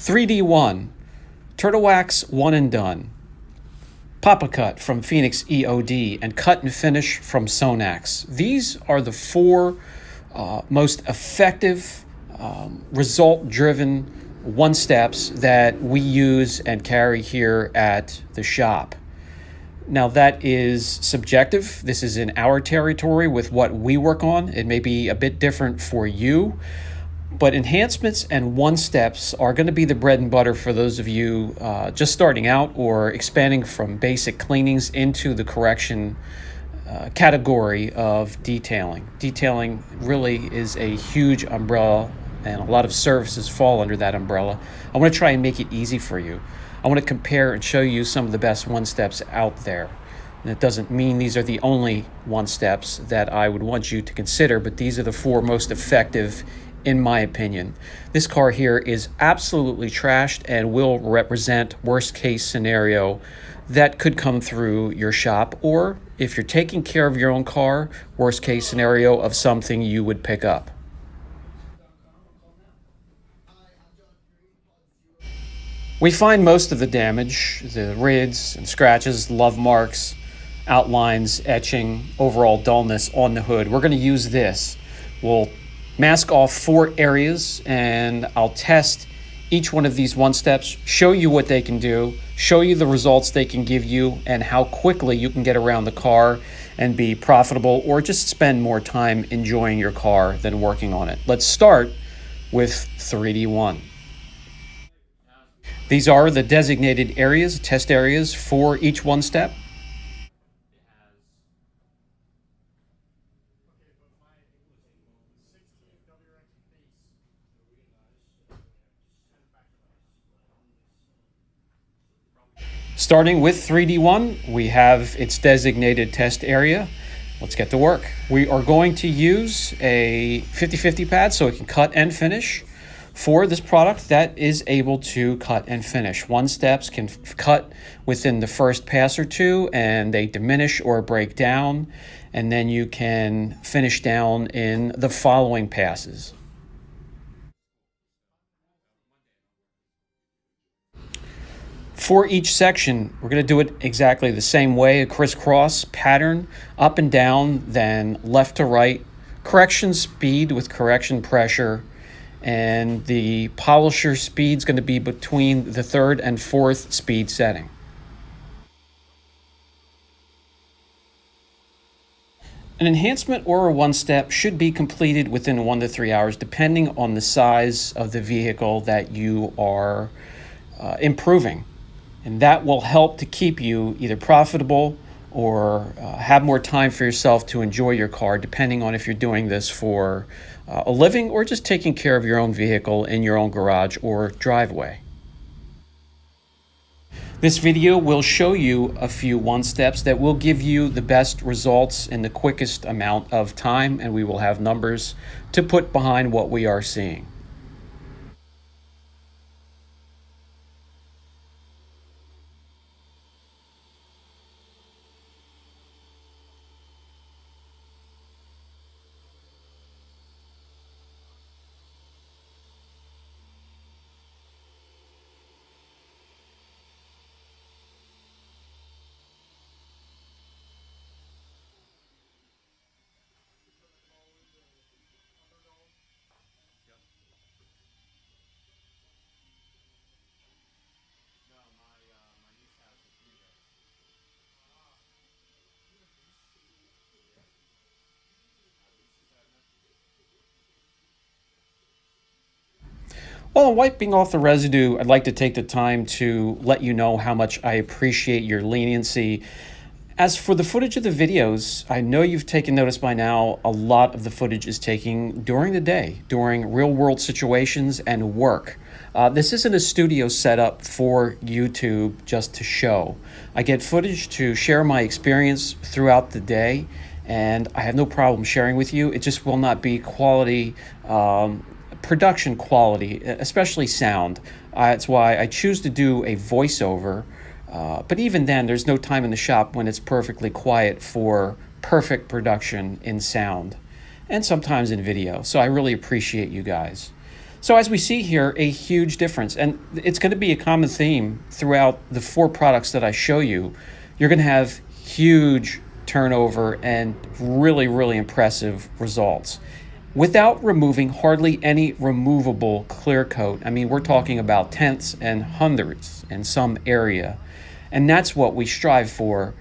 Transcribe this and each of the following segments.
3D1, Turtle Wax One and Done, Papa Cut from Phoenix EOD, and Cut and Finish from Sonax. These are the four most effective, result-driven one-steps that we use and carry here at the shop. Now that is subjective. This is in our territory with what we work on. It may be a bit different for you, but enhancements and one-steps are going to be the bread and butter for those of you just starting out or expanding from basic cleanings into the correction category of detailing. Detailing really is a huge umbrella, and a lot of services fall under that umbrella. I want to try and make it easy for you. I want to compare and show you some of the best one-steps out there. And it doesn't mean these are the only one-steps that I would want you to consider, but these are the four most effective in my opinion. This car here is absolutely trashed and will represent worst case scenario that could come through your shop, or if you're taking care of your own car, worst case scenario of something you would pick up. We find most of the damage, the rids and scratches, love marks, outlines, etching, overall dullness on the hood. We're going to use this. We'll mask off 4 areas, and I'll test each one of these one-steps, show you what they can do, show you the results they can give you, and how quickly you can get around the car and be profitable or just spend more time enjoying your car than working on it. Let's start with 3D1. These are the designated areas, test areas for each one-step. Starting with 3D1, we have its designated test area. Let's get to work. We are going to use a 50/50 pad so it can cut and finish. For this product that is able to cut and finish. One-steps can cut within the first pass or two, and they diminish or break down, and then you can finish down in the following passes. For each section, we're going to do it exactly the same way, a crisscross pattern, up and down, then left to right, correction speed with correction pressure, and the polisher speed is going to be between the 3rd and 4th speed setting. An enhancement or a one-step should be completed within 1 to 3 hours, depending on the size of the vehicle that you are improving. And that will help to keep you either profitable or have more time for yourself to enjoy your car, depending on if you're doing this for a living or just taking care of your own vehicle in your own garage or driveway. This video will show you a few one-steps that will give you the best results in the quickest amount of time, and we will have numbers to put behind what we are seeing. While I'm wiping off the residue, I'd like to take the time to let you know how much I appreciate your leniency. As for the footage of the videos, I know you've taken notice by now, a lot of the footage is taken during the day, during real-world situations and work. This isn't a studio setup for YouTube just to show. I get footage to share my experience throughout the day, and I have no problem sharing with you. It just will not be quality, production quality, especially sound. That's why I choose to do a voiceover. But even then, there's no time in the shop when it's perfectly quiet for perfect production in sound, and sometimes in video. So I really appreciate you guys. So as we see here, a huge difference, and it's going to be a common theme throughout the 4 products that I show you. You're going to have huge turnover and really, really impressive results without removing hardly any removable clear coat. I mean, we're talking about tenths and hundredths in some area, and that's what we strive for.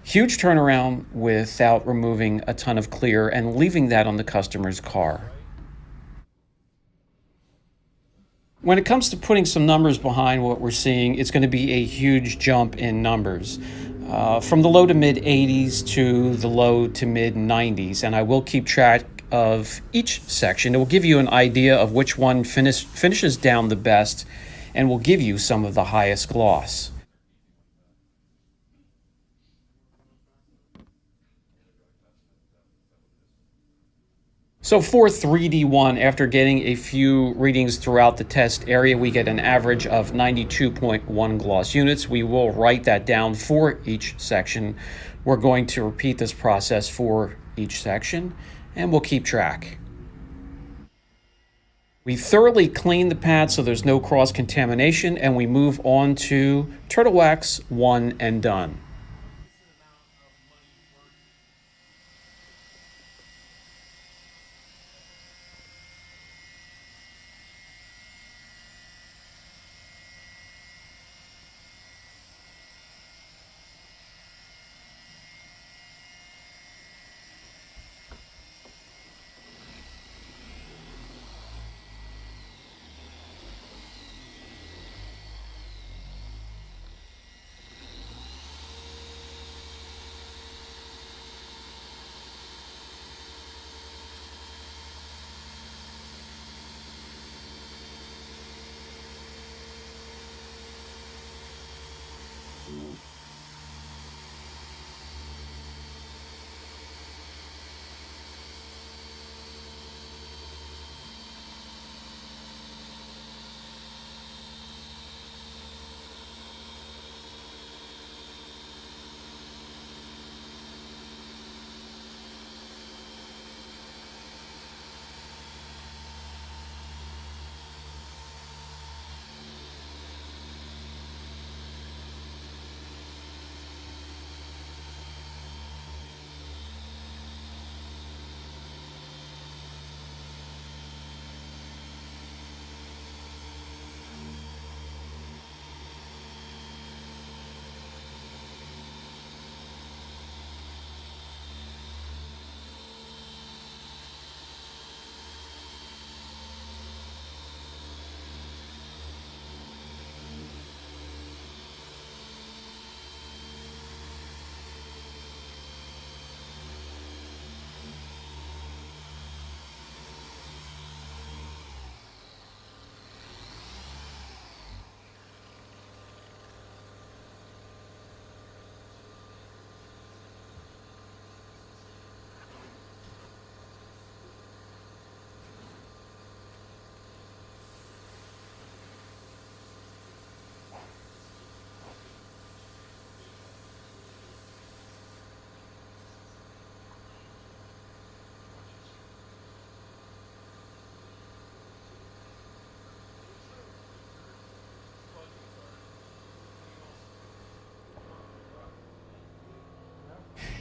Huge turnaround without removing a ton of clear and leaving that on the customer's car. When it comes to putting some numbers behind what we're seeing, it's going to be a huge jump in numbers. From the low to mid 80s to the low to mid 90s, and I will keep track of each section. It will give you an idea of which one finishes down the best and will give you some of the highest gloss. So for 3D1, after getting a few readings throughout the test area, we get an average of 92.1 gloss units. We will write that down for each section. We're going to repeat this process for each section, and we'll keep track. We thoroughly clean the pad so there's no cross-contamination, and we move on to Turtle Wax 1 and done.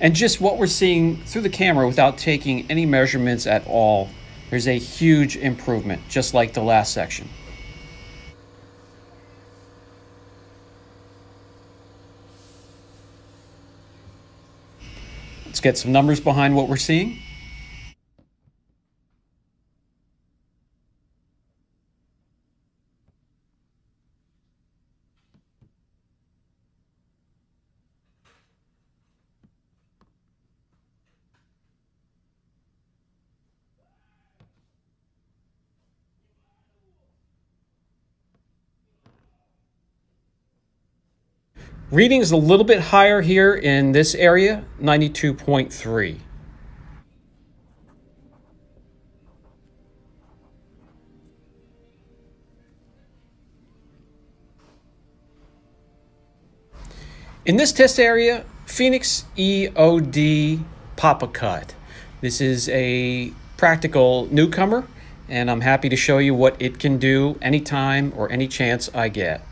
And just what we're seeing through the camera without taking any measurements at all, there's a huge improvement, just like the last section. Let's get some numbers behind what we're seeing. Reading is a little bit higher here in this area, 92.3. In this test area, Phoenix EOD Pop-A-Cut. This is a practical newcomer, and I'm happy to show you what it can do anytime or any chance I get.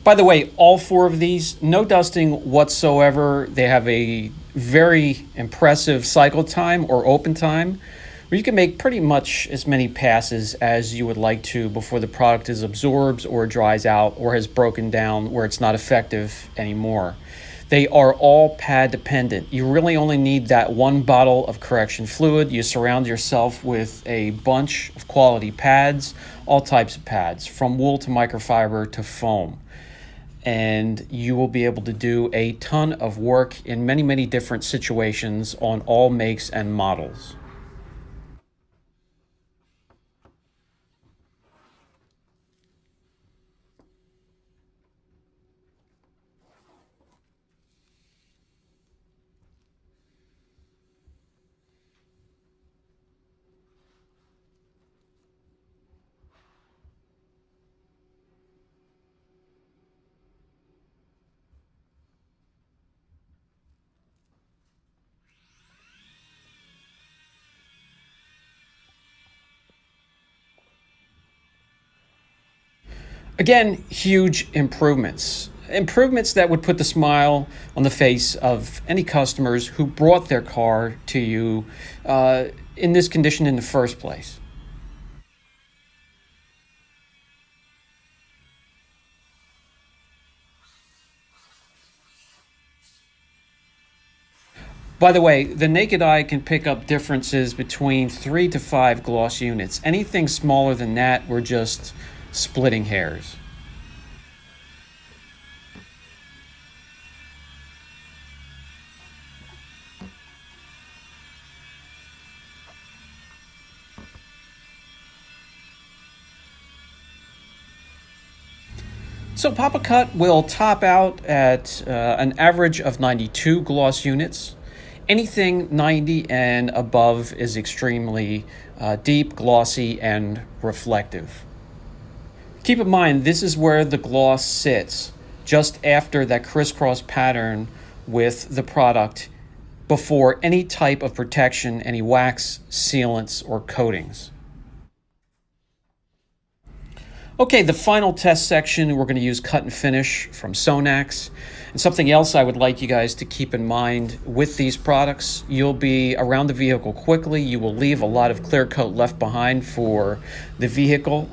By the way, all four of these, no dusting whatsoever. They have a very impressive cycle time or open time where you can make pretty much as many passes as you would like to before the product is absorbed or dries out or has broken down where it's not effective anymore. They are all pad dependent. You really only need that one bottle of correction fluid. You surround yourself with a bunch of quality pads, all types of pads, from wool to microfiber to foam, and you will be able to do a ton of work in many, many different situations on all makes and models. Again, huge improvements. Improvements that would put the smile on the face of any customers who brought their car to you in this condition in the first place. By the way, the naked eye can pick up differences between 3 to 5 gloss units. Anything smaller than that, we're just splitting hairs. So Papa Cut will top out at an average of 92 gloss units. Anything 90 and above is extremely deep, glossy, and reflective. Keep in mind, this is where the gloss sits, just after that crisscross pattern with the product before any type of protection, any wax, sealants, or coatings. Okay, the final test section, we're going to use cut and finish from Sonax. And something else I would like you guys to keep in mind with these products, you'll be around the vehicle quickly. You will leave a lot of clear coat left behind for the vehicle,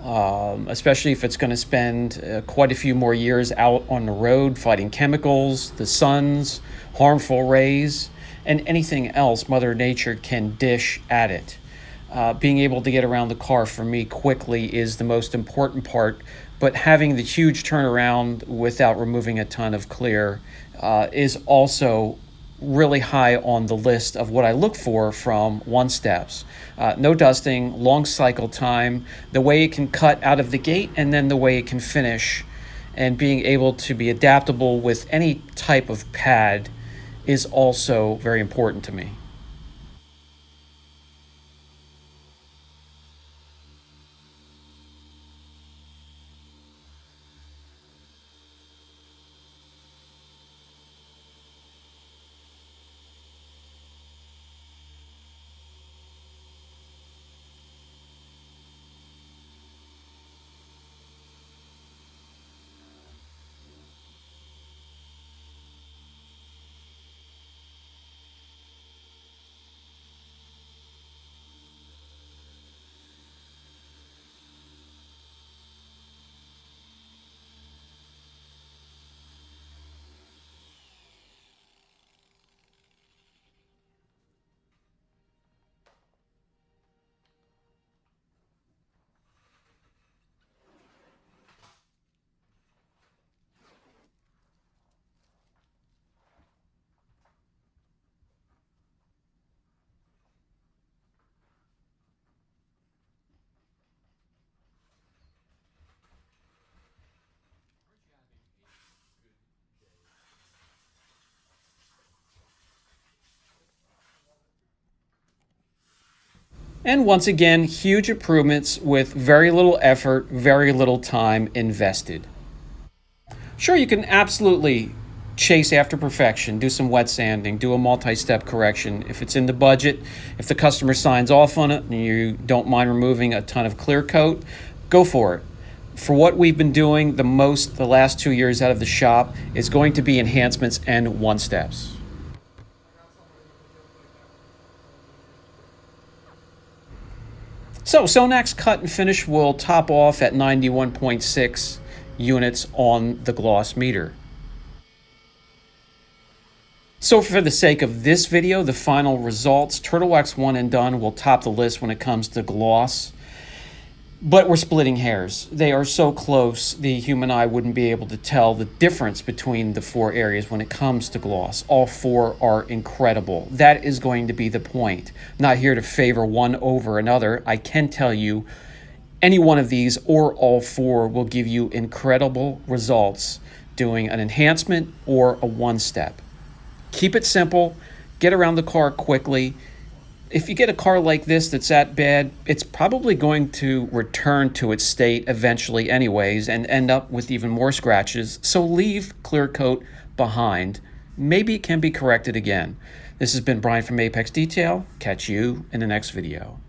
especially if it's going to spend quite a few more years out on the road fighting chemicals, the suns, harmful rays, and anything else Mother Nature can dish at it. Being able to get around the car for me quickly is the most important part, but having the huge turnaround without removing a ton of clear is also really high on the list of what I look for from one steps. No dusting, long cycle time, the way it can cut out of the gate, and then the way it can finish, and being able to be adaptable with any type of pad is also very important to me. And once again, huge improvements with very little effort, very little time invested. Sure, you can absolutely chase after perfection, do some wet sanding, do a multi-step correction. If it's in the budget, if the customer signs off on it and you don't mind removing a ton of clear coat, go for it. For what we've been doing the last 2 years out of the shop is going to be enhancements and one-steps. So Sonax cut and finish will top off at 91.6 units on the gloss meter. So for the sake of this video, the final results, Turtle Wax One and Done will top the list when it comes to gloss. But we're splitting hairs. They are so close, the human eye wouldn't be able to tell the difference between the 4 areas when it comes to gloss. All 4 are incredible. That is going to be the point. I'm not here to favor one over another. I can tell you any one of these or all 4 will give you incredible results doing an enhancement or a one-step. Keep it simple, get around the car quickly. If you get a car like this that's that bad, it's probably going to return to its state eventually anyways and end up with even more scratches, so leave clear coat behind. Maybe it can be corrected again. This has been Brian from Apex Detail. Catch you in the next video.